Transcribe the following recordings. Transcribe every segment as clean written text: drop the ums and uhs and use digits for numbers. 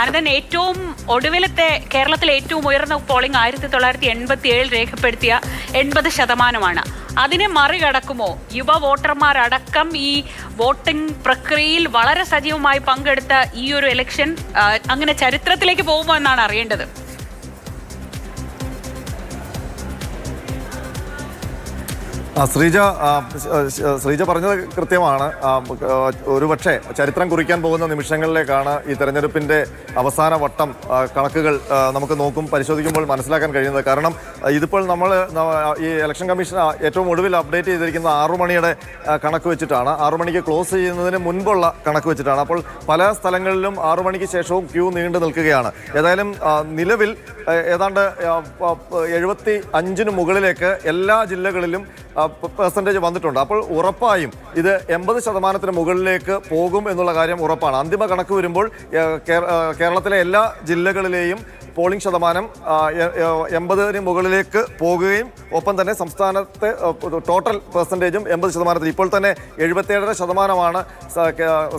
അനന്തൻ, ഏറ്റവും ഒടുവിലത്തെ കേരളത്തിലെ ഏറ്റവും ഉയർന്ന പോളിംഗ് 1987 രേഖപ്പെടുത്തിയ 80%. അതിനെ മറികടക്കുമോ? യുവ വോട്ടർമാരടക്കം ഈ വോട്ടിംഗ് പ്രക്രിയയിൽ വളരെ സജീവമായി പങ്കെടുത്ത ഈ ഒരു ഇലക്ഷൻ അങ്ങനെ ചരിത്രത്തിലേക്ക് പോകുമോ എന്നാണ് അറിയേണ്ടത്. ശ്രീജ പറഞ്ഞത് കൃത്യമാണ്. ഒരുപക്ഷെ ചരിത്രം കുറിക്കാൻ പോകുന്ന നിമിഷങ്ങളിലേക്കാണ് ഈ തെരഞ്ഞെടുപ്പിൻ്റെ അവസാന വട്ടം കണക്കുകൾ നമുക്ക് പരിശോധിക്കുമ്പോൾ മനസ്സിലാക്കാൻ കഴിയുന്നത്. കാരണം ഇതിപ്പോൾ നമ്മൾ ഈ ഇലക്ഷൻ കമ്മീഷൻ ഏറ്റവും ഒടുവിൽ അപ്ഡേറ്റ് ചെയ്തിരിക്കുന്ന 6 മണിയുടെ കണക്ക് വെച്ചിട്ടാണ്. 6 മണിക്ക് ക്ലോസ് ചെയ്യുന്നതിന് മുൻപുള്ള കണക്ക് വെച്ചിട്ടാണ്. അപ്പോൾ പല സ്ഥലങ്ങളിലും 6 മണിക്ക് ശേഷവും ക്യൂ നീണ്ടു നിൽക്കുകയാണ്. ഏതായാലും നിലവിൽ ഏതാണ്ട് 75-ന് മുകളിലേക്ക് എല്ലാ ജില്ലകളിലും പെർസെൻറ്റേജ് വന്നിട്ടുണ്ട്. അപ്പോൾ ഉറപ്പായും ഇത് 80% മുകളിലേക്ക് പോകും എന്നുള്ള കാര്യം ഉറപ്പാണ്. അന്തിമ കണക്ക് വരുമ്പോൾ കേരളത്തിലെ എല്ലാ ജില്ലകളിലെയും പോളിംഗ് ശതമാനം 80-ന് മുകളിലേക്ക് പോകുകയും ഒപ്പം തന്നെ സംസ്ഥാനത്തെ ടോട്ടൽ പെർസെൻറ്റേജും 80%. ഇപ്പോൾ തന്നെ 77%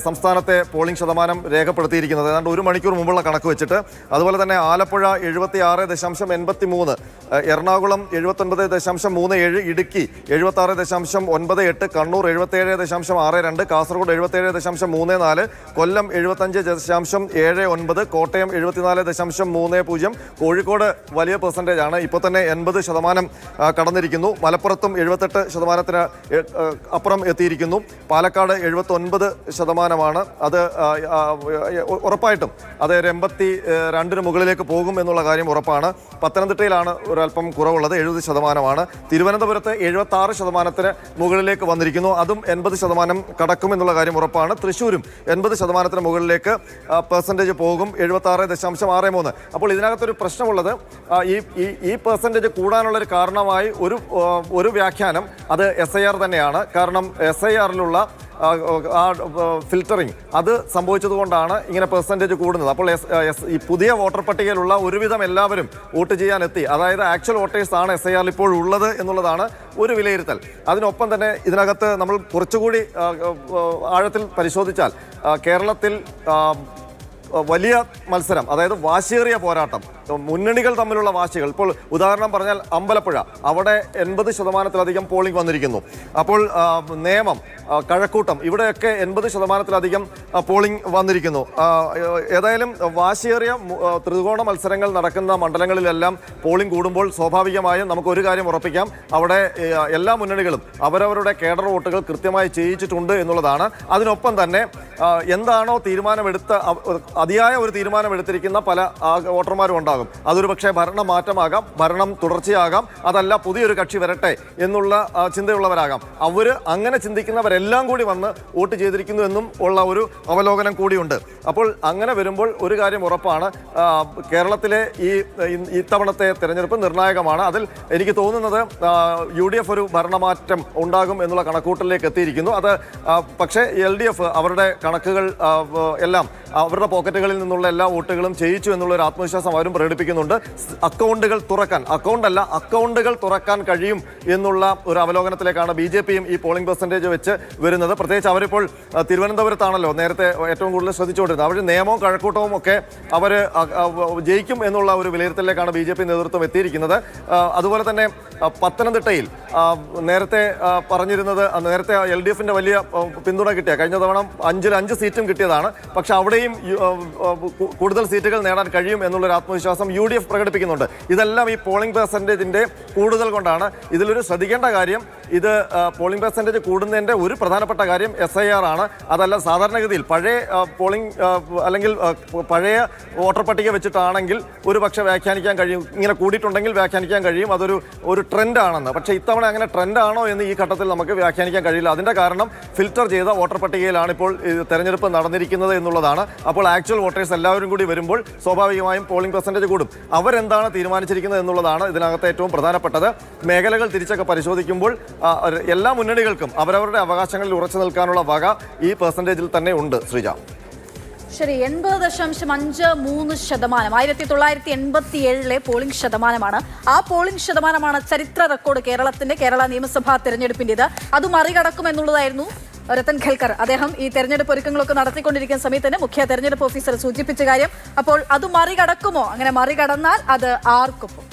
സംസ്ഥാനത്തെ പോളിംഗ് ശതമാനം രേഖപ്പെടുത്തിയിരിക്കുന്നത്, ഏതാണ്ട് 1 മണിക്കൂർ മുമ്പുള്ള കണക്ക് വെച്ചിട്ട്. അതുപോലെ തന്നെ ആലപ്പുഴ 76.83, എറണാകുളം 79.37, ഇടുക്കി 76.98, കണ്ണൂർ 77.62, കാസർഗോഡ് 77.34, കൊല്ലം 75.79, കോട്ടയം 74.30, കോഴിക്കോട് വലിയ പെർസെൻറ്റേജ് ആണ്, ഇപ്പോൾ തന്നെ 80% കടന്നിരിക്കുന്നു. മലപ്പുറത്തും 78% അപ്പുറം എത്തിയിരിക്കുന്നു. പാലക്കാട് 79%. അത് ഉറപ്പായിട്ടും അത് 82-ന് മുകളിലേക്ക് പോകും എന്നുള്ള കാര്യം ഉറപ്പാണ്. പത്തനംതിട്ടയിലാണ് ഒരല്പം കുറവുള്ളത്, 70%. തിരുവനന്തപുരത്ത് 76%-ന് മുകളിലേക്ക് വന്നിരിക്കുന്നു, അതും 80% കടക്കുമെന്നുള്ള കാര്യം ഉറപ്പാണ്. തൃശ്ശൂരും 80%-ന് മുകളിലേക്ക് പെർസെൻറ്റേജ് പോകും, 76.63. അപ്പോൾ ഇതിനകത്തൊരു പ്രശ്നമുള്ളത്, ഈ പെർസെൻറ്റേജ് കൂടാനുള്ളൊരു കാരണമായി ഒരു വ്യാഖ്യാനം അത് SIR തന്നെയാണ്. കാരണം SIRലുള്ള ഫിൽറ്ററിങ് അത് സംഭവിച്ചതുകൊണ്ടാണ് ഇങ്ങനെ പെർസെൻറ്റേജ് കൂടുന്നത്. അപ്പോൾ ഈ പുതിയ വോട്ടർ പട്ടികയിലുള്ള ഒരുവിധം എല്ലാവരും വോട്ട് ചെയ്യാൻ എത്തി. അതായത് ആക്ച്വൽ വോട്ടേഴ്സ് ആണ് SIR ഇപ്പോൾ ഉള്ളത് എന്നുള്ളതാണ് ഒരു വിലയിരുത്തൽ. അതിനൊപ്പം തന്നെ ഇതിനകത്ത് നമ്മൾ കുറച്ചുകൂടി ആഴത്തിൽ പരിശോധിച്ചാൽ കേരളത്തിൽ വലിയ മത്സരം, അതായത് വാശിയേറിയ പോരാട്ടം, മുന്നണികൾ തമ്മിലുള്ള വാശികൾ. ഇപ്പോൾ ഉദാഹരണം പറഞ്ഞാൽ അമ്പലപ്പുഴ, അവിടെ 80%-ലധികം പോളിംഗ് വന്നിരിക്കുന്നു. അപ്പോൾ നേമം, കഴക്കൂട്ടം, ഇവിടെയൊക്കെ 80%-ലധികം പോളിംഗ് വന്നിരിക്കുന്നു. ഏതായാലും വാശിയേറിയ ത്രികോണ മത്സരങ്ങൾ നടക്കുന്ന മണ്ഡലങ്ങളിലെല്ലാം പോളിംഗ് കൂടുമ്പോൾ സ്വാഭാവികമായും നമുക്കൊരു കാര്യം ഉറപ്പിക്കാം, അവിടെ എല്ലാ മുന്നണികളും അവരവരുടെ കേഡർ വോട്ടുകൾ കൃത്യമായി ചെയ്യിച്ചിട്ടുണ്ട് എന്നുള്ളതാണ്. അതിനൊപ്പം തന്നെ എന്താണോ അതിയായ ഒരു തീരുമാനമെടുത്തിരിക്കുന്ന പല വോട്ടർമാരും ഉണ്ടാകും. അതൊരു പക്ഷേ ഭരണമാറ്റമാകാം, ഭരണം തുടർച്ചയാകാം, അതല്ല പുതിയൊരു കക്ഷി വരട്ടെ എന്നുള്ള ചിന്തയുള്ളവരാകാം. അങ്ങനെ ചിന്തിക്കുന്നവരെല്ലാം കൂടി വന്ന് വോട്ട് ചെയ്തിരിക്കുന്നു എന്നും ഉള്ള ഒരു അവലോകനം കൂടിയുണ്ട്. അപ്പോൾ അങ്ങനെ വരുമ്പോൾ ഒരു കാര്യം ഉറപ്പാണ്, കേരളത്തിലെ ഇത്തവണത്തെ തെരഞ്ഞെടുപ്പ് നിർണായകമാണ്. അതിൽ എനിക്ക് തോന്നുന്നത് UDF ഒരു ഭരണമാറ്റം ഉണ്ടാകും എന്നുള്ള കണക്കൂട്ടലിലേക്ക് എത്തിയിരിക്കുന്നു. അത് പക്ഷേ LDF അവരുടെ കണക്കുകൾ എല്ലാം അവരുടെ പോക്കറ്റുകളിൽ നിന്നുള്ള എല്ലാ വോട്ടുകളും ചെയ്യിച്ചു എന്നുള്ളൊരു ആത്മവിശ്വാസം അവരും പ്രകടിപ്പിക്കുന്നുണ്ട്. അക്കൗണ്ടുകൾ തുറക്കാൻ കഴിയും എന്നുള്ള ഒരു അവലോകനത്തിലേക്കാണ് BJPയും ഈ പോളിംഗ് പെർസെൻറ്റേജ് വെച്ച് വരുന്നത്. പ്രത്യേകിച്ച് അവരിപ്പോൾ തിരുവനന്തപുരത്താണല്ലോ നേരത്തെ ഏറ്റവും കൂടുതൽ ശ്രദ്ധിച്ചുകൊണ്ടിരുന്നത്. അവർ നേമവും കഴക്കൂട്ടവും ഒക്കെ അവർ ജയിക്കും എന്നുള്ള ഒരു വിലയിരുത്തലിലേക്കാണ് BJP നേതൃത്വം എത്തിയിരിക്കുന്നത്. അതുപോലെ തന്നെ പത്തനംതിട്ടയിൽ നേരത്തെ പറഞ്ഞിരുന്നത്, നേരത്തെ LDFന്റെ വലിയ പിന്തുണ കിട്ടിയ, കഴിഞ്ഞ തവണ 5 സീറ്റും കിട്ടിയതാണ്. പക്ഷെ അവിടെയും കൂടുതൽ സീറ്റുകൾ നേടാൻ കഴിയും എന്നുള്ളൊരു ആത്മവിശ്വാസം UDF പ്രകടിപ്പിക്കുന്നുണ്ട്. ഇതെല്ലാം ഈ പോളിംഗ് പെർസെൻറ്റേജിൻ്റെ കൂടുതൽ കൊണ്ടാണ്. ഇതിലൊരു ശ്രദ്ധിക്കേണ്ട കാര്യം, ഇത് പോളിംഗ് പെർസെൻറ്റേജ് കൂടുന്നതിൻ്റെ ഒരു പ്രധാനപ്പെട്ട കാര്യം SIR ആണ്. അതല്ല സാധാരണഗതിയിൽ പഴയ പോളിംഗ് അല്ലെങ്കിൽ പഴയ വോട്ടർ പട്ടിക വെച്ചിട്ടാണെങ്കിൽ ഒരു പക്ഷേ വ്യാഖ്യാനിക്കാൻ കഴിയും, ഇങ്ങനെ കൂടിയിട്ടുണ്ടെങ്കിൽ വ്യാഖ്യാനിക്കാൻ കഴിയും, അതൊരു ട്രെൻഡാണെന്ന്. പക്ഷേ ഇത്തവണ അങ്ങനെ ട്രെൻഡാണോ എന്ന് ഈ ഘട്ടത്തിൽ നമുക്ക് വ്യാഖ്യാനിക്കാൻ കഴിയില്ല. അതിൻ്റെ കാരണം ഫിൽറ്റർ ചെയ്ത വോട്ടർ പട്ടികയിലാണ് ഇപ്പോൾ തെരഞ്ഞെടുപ്പ് നടന്നിരിക്കുന്നത് എന്നുള്ളതാണ്. അപ്പോൾ ആക്ച്വൽ വോട്ടേഴ്സ് എല്ലാവരും കൂടി വരുമ്പോൾ സ്വാഭാവികമായും പോളിംഗ് പെർസെൻറ്റേജ് കൂടും. അവരെന്താണ് തീരുമാനിച്ചിരിക്കുന്നത് എന്നുള്ളതാണ് ഇതിനകത്ത് ഏറ്റവും പ്രധാനപ്പെട്ടത്. മേഖലകൾ തിരിച്ചൊക്കെ പരിശോധിക്കുമ്പോൾ എല്ലാ മുന്നണികൾക്കും അവരവരുടെ അവകാശങ്ങളിൽ ഉറച്ചു നിൽക്കാനുള്ള വക ഈ പെർസെൻറ്റേജിൽ തന്നെ ഉണ്ട്. ശ്രീജ, ശരി, 80.53%. 1987 പോളിംഗ് ശതമാനമാണ്. ആ പോളിംഗ് ശതമാനമാണ് ചരിത്ര റെക്കോർഡ് കേരള നിയമസഭാ തെരഞ്ഞെടുപ്പിൻ്റെത്. അത് മറികടക്കുമെന്നുള്ളതായിരുന്നു രത്തൻ ഖേൽക്കർ അദ്ദേഹം ഈ തെരഞ്ഞെടുപ്പ് ഒരുക്കങ്ങളൊക്കെ നടത്തിക്കൊണ്ടിരിക്കുന്ന സമയത്ത് തന്നെ മുഖ്യ തെരഞ്ഞെടുപ്പ് ഓഫീസർ സൂചിപ്പിച്ച കാര്യം. അപ്പോൾ അത് മറികടക്കുമോ? അങ്ങനെ മറികടന്നാൽ അത് ആർക്കൊപ്പം?